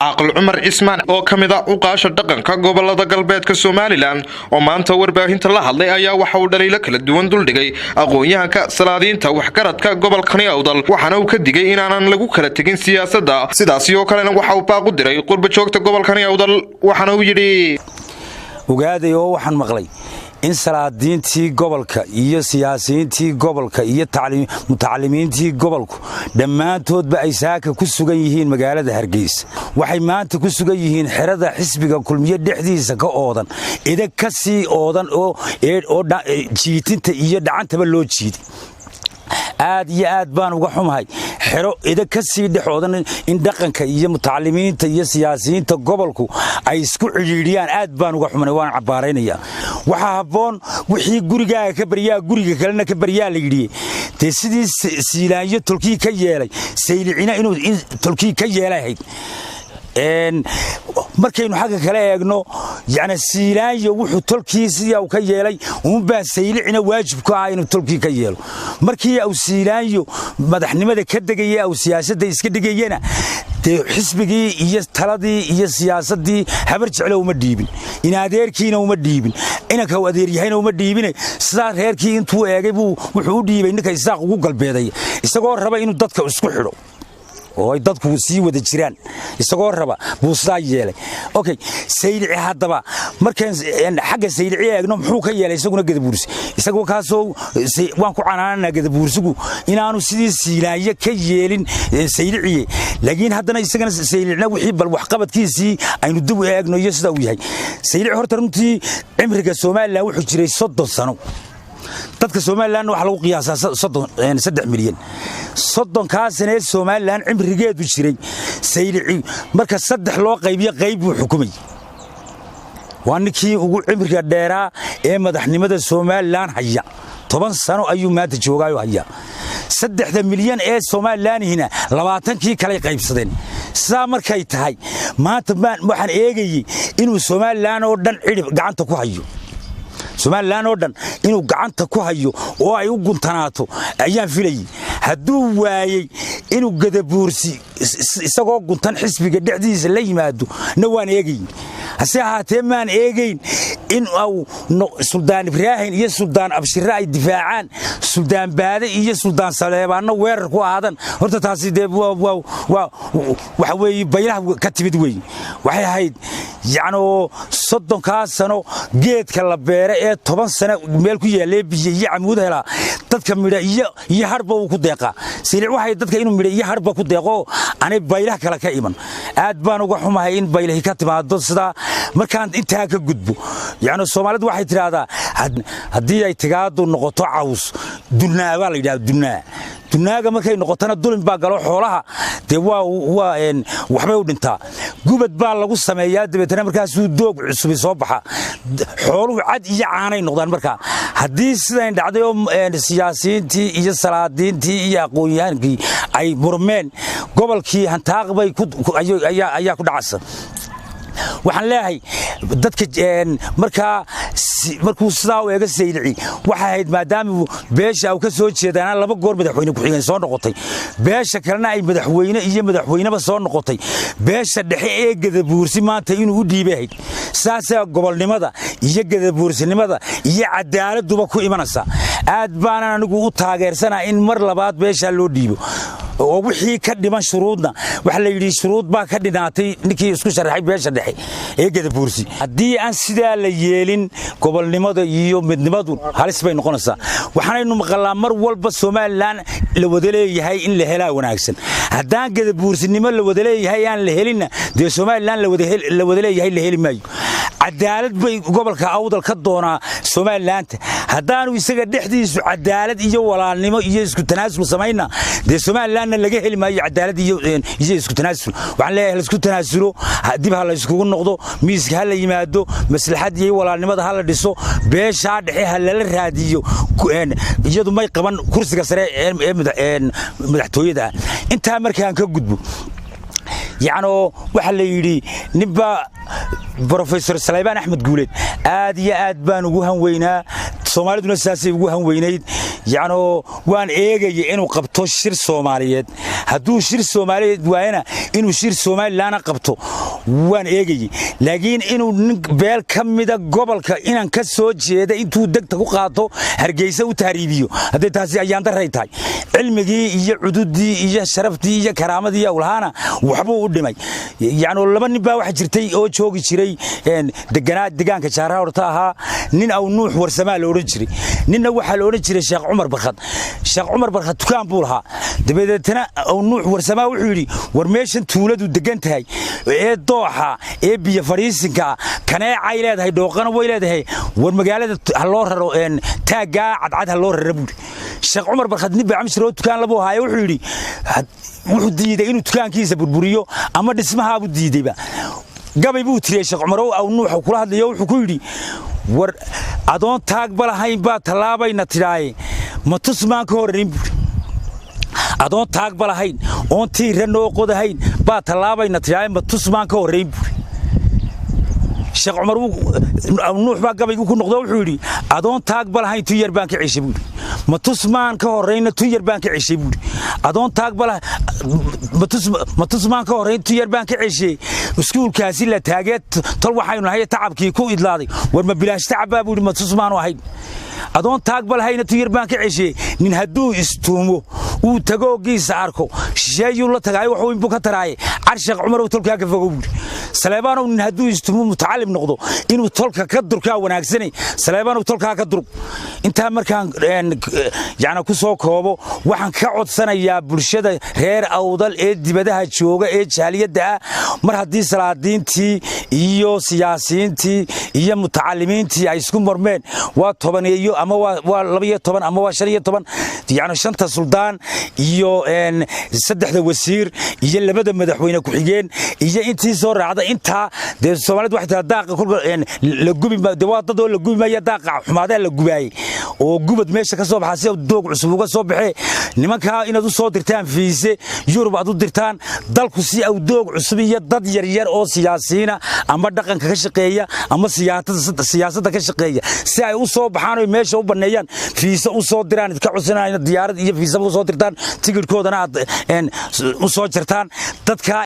عقل عمر إسمان oo kamida u qaasha dhaqanka gobolada galbeedka Soomaaliland oo maanta warbaahinta la hadlay ayaa waxa uu dhaliilo kala duwan dul dhigay aqoonyahanka salaadiinta waxgaradka gobolkani Awdal waxaana uu ka digay in aanan lagu kala tagin siyaasadda sidaas oo kalena waxa uu baaq u diray qurba joogta gobolkani Awdal waxaana uu yiri ogaaday oo waxaan maqlay in salaadiintii gobolka iyo siyaasiyiintii gobolka iyo mutacalimiintii gobolku dhammaantoodba ay saaka ku sugan yihiin magaalada Hargeysa waxay maanta ku sugan yihiin xirada xisbiga kulmiye dhexdiisa ka oodan idag ka sii oodan oo jiitinta iyo dhacantaba loo jiiday aad iyo aad baan uga xumahay xiro idag ka sii dhexoodan in dhaqanka iyo mutacalimiinta iyo siyaasiyiinta gobolku ay isku xiriiriyaan aad baan uga xumahay waan cabaaraynaya waxa haboon wixii gurigaaga ka bariyaa guriga kalena ka bariyaa la yiri te sidii siilaanyo tulkii ka yeelay saylicina inuu tulkii ka yeelahay markaynu xagga kale eegno yani siilaanyo wuxuu tolkiisa uu ka yeelay baa saylicina waajib ku ah inuu tolkii ka yeelo markii uu siilaanyo madaxnimada ka degayay uu siyaasadda iska dhigayna xisbigii iyo taladii iyo siyaasadii habar jeclo uma dhiibin in adeerkiina uma dhiibin inanka uu adeer yahayna uma dhiibin sida reerkii intuu eegay wuxuu u dhiibay ninka isaaq ugu galbeeday isagoo raba inuu dadka isku xidho oo ay dadku sii wada jiraan isagoo raba buusaa yeelay okay saylici hadaba markaan xagga saylici eegno muxuu ka yeelay isaguna gadabuursi isagoo kaasoo waan ku canaanana gadabuursigu inaanu sidii siilaanyo ka yeelin saylici laakiin haddana isagana saylicna wixii bal wax qabadkiisii aynu dib u eegno iyo sida uu yahay saylici horta runtii cimriga Soomaaliland wuxuu jiray 30 sano dadka Soomaaliland waxa lagu qiyaasaa 3 milyan 30 ka sano Soomaaliland cimrigeedu jiray saylici marka 3 loo qaybiyo qayb uu xukumay waaninkii ugu cimriga dheeraa ee madaxnimada Soomaaliland haya 10 sano ayuu maanta joogaayo haya 3 milyan ee Soomaaliland 20kii kale qaybsadeen saa markay tahay maanta waxaan eegayay inuu Soomaaliland oo dhan cirib gacanta ku hayo Soomaaliland oo dhan inuu gacanta ku hayo oo ay u guntanaato ayaan filayay hadduu waayay inuu gadabuursi isagoo guntan xisbiga dhexdiisa la yimaado na waan eegay hase ahaatee maan eegayn in uu Suldaan Ibrahim iyo Suldaan Abshir ay difaacaan Suldaan Baade iyo Suldaan Saleebaano weerar ku aadan horta taasi waxa weey baylaha ka timid weey waxay ahayd yacni 30 sano geedka la beeray ee 10 sano meel ku yeelay biyo iyo camuud hela dadka midha iyo harba uu ku deeqa silic waxay dadka inuu midha iyo harba ku deeqo anay baylaha kala ka iman aad baan uga xumahay in baylahi ka timaado sida markaan inta ka gudbo yacni Soomaalidu waxay tiraahdaa haddii ay tigaado noqoto caws dunaa baa la yiraahdaa dunaaga markay noqotana dulin baa galo xoolaha de waxbay u dhintaa gubad baa lagu sameeyaa dabeetana markaas uu doog cusub soo baxa xooluhu cad iyo caanay noqdaan marka haddii sidan dhacday oo siyaasiyiintii iyo salaadiintii iyo aqoonyahankii ay murmeen gobolkii hantaaq bay ayaa ku dhacsan waxaan leeyahay dadka markuu sidaa u eega saylici waxa ahayd maadaama beesha uu ka soo jeedana laba goor madaxweyne ku xigeen soo noqotay beesha kalena ay madaxweyneba soo noqotay beesha dhexe ee gadabuursi maanta inuu u dhiibay saasa gobolnimada iyo gadabuursinimada iyo cadaaladduba ku imanaysa aad baan anigu u taageersanaa in mar labaad beesha loo dhiibo oo wixii ka dhiman shuruudna waxa la yiri shuruud baa ka dhinaatay ninkii isku sharaxay beesha dhexe ee gadabuursi haddii aan sidaa la yeelin gobolnimada iyo midnimadu halis bay noqonaysaa waxaanaynu maqalaa mar walba Soomaaliland la wada leeyahay in la helaa wanaagsan haddaan gadabuursinimo la wada leeyahay aan la helina de Soomaaliland la wada leeyahay la heli maayo cadaalad bay gobolka Awdal ka doonaa Soomaaliland haddaanu isaga dhexdiisu cadaalad iyo walaalnimo iyo isku tanaasul sameeyna de Soomaaliland laga heli maayo cadaalad iyo isku tanaasul waxaan leeyahay isku tanaasulo dib ha la isku noqdo miiska ha la yimaado maslaxad iyo walaalnimada ha la dhiso beesha dhexe ha la raadiyo iyadu may qaban kursiga sare ee madaxtooyada inta markaan ka gudbo yacni waxa la yiri nibba Professor Salebaan Axmed Guuleed aad iyo aad baan ugu hanweynaa Soomaaliduna saasay ugu hanweynayd yacni waan eegaya inuu qabto shir Soomaaliyeed hadduu shir Soomaaliyeed waayana inuu shir Somaliland qabto waan eegayay laakiin inuu beel kamida gobolka inaan ka soo jeeda intuu degta ku qaato Hargeysa u taariibiyo haday taasi ayaan daray tahay cilmigii iyo cududii iyo sharaftii iyo karaamadii awlaana waxba u dhimay yacni laba nin baa wax jirtay oo joogi jiray deegaanka Jaaraha horta ahaa nin aw Nuux Warsamaa la oran jiray ninna waxa la oran jiray Sheekh Umar Barkhad tukaan buu lahaa dabadeetana aw Nuux Warsamaa wuxuu yiri war meeshan tuuladu degan tahay ee dooxa ee biyo fariisinka kaneecay leedahay dhooqana way leedahay war magaalada loo raro taaga cadcad loo raro buu Sheekh Umar Barkhad nin baa amshiro tukaan labo hayo wuxuu yiri wuxuu diiday inuu tukaankiisa burburiyo ama dhismaha buu diidayba gabay buu tiriyay Sheekh Umar oo Nuux kula hadlayo wuxuu ku yiri war adoon taag balahayn baa talaabayna tiraay ma tusmaan ka horeyn adoon taag balahayn oon tiiranoo qodahayn baa talaabayna tiraay ma tusmaan ka horeyn Sheekh Umar Nuux baa gabay ku noqdo wuxuu yiri adoon taag balahayn tu yar baan ka cishay buu ma tusmaan ka horeyna tu yar baan ka cishay buu adoon taag balahayn ma tusmaan ka horeyn tu yar baan ka cishay iskuulkaasi la taageed tol waxaynu nahay tacabkii ku idlaaday war ma bilaash tacab buu ma tusmaan ahayn adoon taag balahayn tu yar baan ka cishay nin haduu istuumo uu tagoogiisa arko sheeyuu la tagay wuxuu inbu ka taraayay Sheekh Umar oo tolka ka fogow Saleebaan nin haduu istuumo mutacallim noqdo inuu tolka ka durka wanaagsanay Saleebaan tolka ka durub inta markaan yacni ku soo koobo waxaan ka codsanayaa bulshada reer Awdal ee dibadaha jooga ee jaaliyada mar hadii salaadiintii iyo siyaasiyiintii iyo mutacallimiintii ay isku marmeen waa 10 ama waa 12 ama waa 15 yacni shanta suldaan iyo saddexda wasiir iyo labada madaxweyne ku xigeen iyo intii soo raacda inta Soomaalidu waxay daaqa la gubi dad la gubi ma daaqa xumaadeen la gubaay oo gubad meesha ka soo baxay doog cusub uga soo baxay nimanka inaad u soo dirtaan fiise Yurub aad u dirtaan dalku si aw doog cusub iyo dad yar yar oo siyaasiyiina ama dhaqanka ka shaqeeya ama siyaasadda ka shaqeeya si ay u soo baxaan oo meesha u baneeyaan fiise u soo diraan ka cusubnaa diyaarad iyo fiise u soo dirtaan tigidhkoodana u soo jirtaan dadka